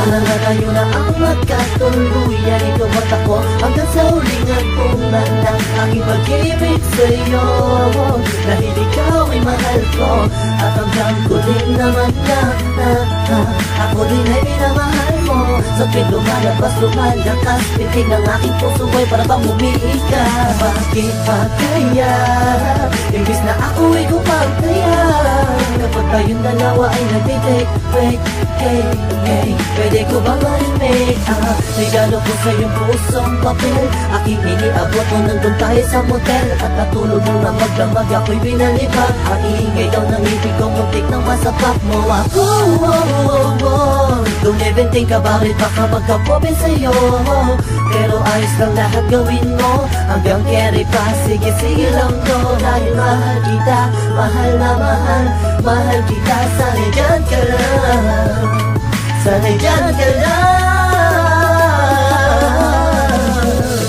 Wala na tayo na ang magkatuluyan, ikaw at ako hanggang sa huling hantungan ng aking pag-ibig sa'yo. Dahil ikaw ay mahal ko at hanggang huling naman na ako din ay minamahal mo. Sakit lumalabas, lumalakas, pitig ng aking puso ay para bang umiiyak. Bakit ba kaya imbis na ako ay gumagaya kapag tayong dalawa ay nagtitake, wait, hey, hey, pwede ko ba ma-remake regalo ko sa iyong pusong papel, aking iniabot mo nandun tayo sa motel at natulog mo na magdamag, ako'y binalibag. Ang iingay daw ng ibig ko, muntik nang masapak mo ako. Don't even think about it, baka magkapopin sa'yo, pero ayos lang lahat gawin mo hanggang carry pa. Sige, sige lang to, dahil mahal kita, mahal na mahal, mahal kita. Sana'y dyan ka lang, sana'y dyan ka lang.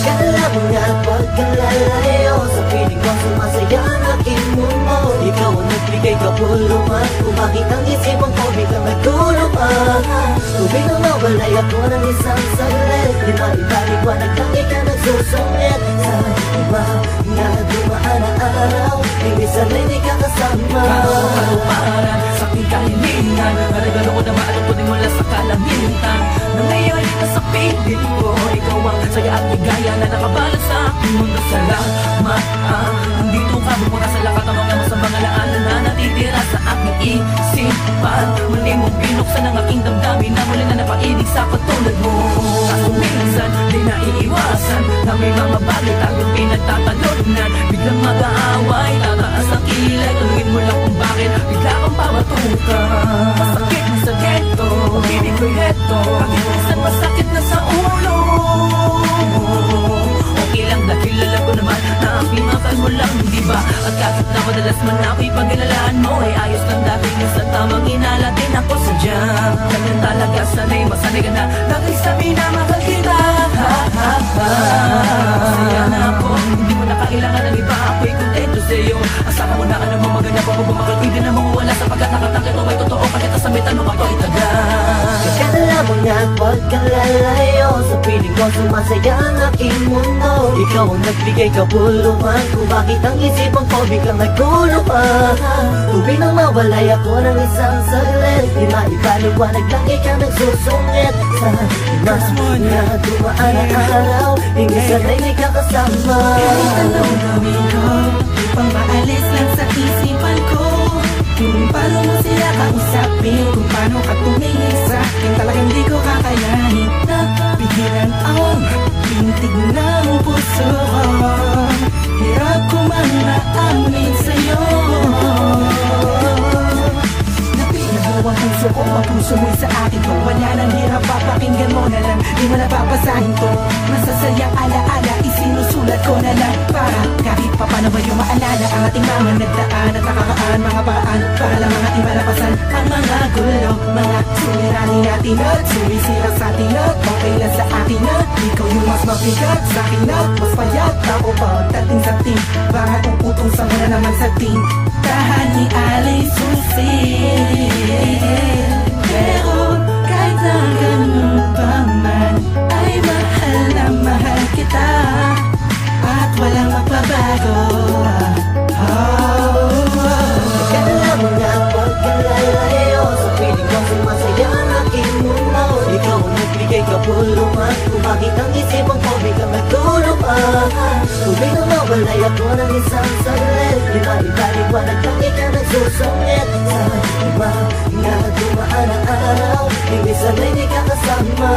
Kala mo nga at huwag kang lalayo, sa piling ko sumasaya ang aking mundo. Ikaw ang nagbigay kapulungan, kung bakit ang isipan ko biglang nagtulungan. Tubig na mawalay ako ng isang saglit, di maibaliwanag lang ikaw nagsusungit. Sa iba nga dumaan na araw, hindi sanay di ka kasama. Karuparan sa aking kahilingan, naragalo ko na maatutunin mula sa kalangitan, na ngayon ay nasa piling ko. Ikaw ang saya at ligaya na nakabalot sa aking mundo. Salamat, nandito ka bumura sa lakat ng mga masamang alaanan na natitira sa aking isipan. Muli mong binuksan ang aking damdamin na muli na napainig sa katulad mo. Kaso minsan di naiiwasan na may mga bagay tayong pinagtatalunan. Biglang mag-aaway, tataas ang kilay, tuloyin mo lang kung bakit bigla kang pawatukan. Masakit na sa ghetto, pag-ibig ko'y heto, bakit minsan masakit na sa ulo. Okay lang dahil alam ko naman na ang pinakal mo lang, diba? At kahit na madalas man ako'y pag-ilalaan mo, ay ayos lang dahil sa tamang hinala din ako sadya. Ganyan talaga, sanay masanay ka na lagi sabi na mahal kita. Masaya na ako, hindi mo na kailangan ng iba, ako'y kontento sa'yo. Asama mo na anong mga maganda pa, bumakal ko'y di na mawawala sapagkat nakatangkit mo ay totoo, kahit sa mitan mo ako'y taga. Kala mo nga at huwag kang lalayo, sa piling ko sumasaya ang aking mundo. Ikaw ang nagbigay kabuluhan, kung bakit ang isipan ko biglang nagtulungan. Tubig nang mawalay ako ng isang saglit, di maipaliwanag lang ikaw nagsusungit. Sa iba na dumaan ang araw, hindi sanay di ka kasama. Kahit anong gawin ko, upang maalis lang sa isipan ko, kung paano mo sila kausapin, kung paano ka tumingin sa akin, talagang di ko kakayanin na pigilan ang pintig ng puso ko. Hirap ko man maamin sa'yo. Napinabaw ang puso ko, ang puso mo'y sa akin to. Wala nang hirap, papakinggan mo na lang, di mo na papasahin to. Masasayang alaala, isinusulat ko na lang, para kahit pa paano ba yung maalala ang ating mga nagdaan at nakakaan, mga paraan para lang mga imalapasan ang mga gulo, mga suliranin natin at sumisira sa atin at okay lang sa akin na ikaw yung mas mabigat sa akin at mas payat ako pagdating sa team, para uputong sa muna naman sa team. Tahan ni Alice Susi, pero kahit na ganun pa man ay mahal na mahal kita at walang magbabago. Kala mo nga at huwag kang lalayo, sa piling ko sumasaya ang aking mundo. Ikaw ang nagbigay kabuluhan, kung bakit ang isipan ko biglang nagtulungan. Tubig na mawalay ako ng isang saglit, di maibaliwanag lang ikaw nagsusungit. Sa iba nga dumaan ang araw, hindi sanay di ka kasama.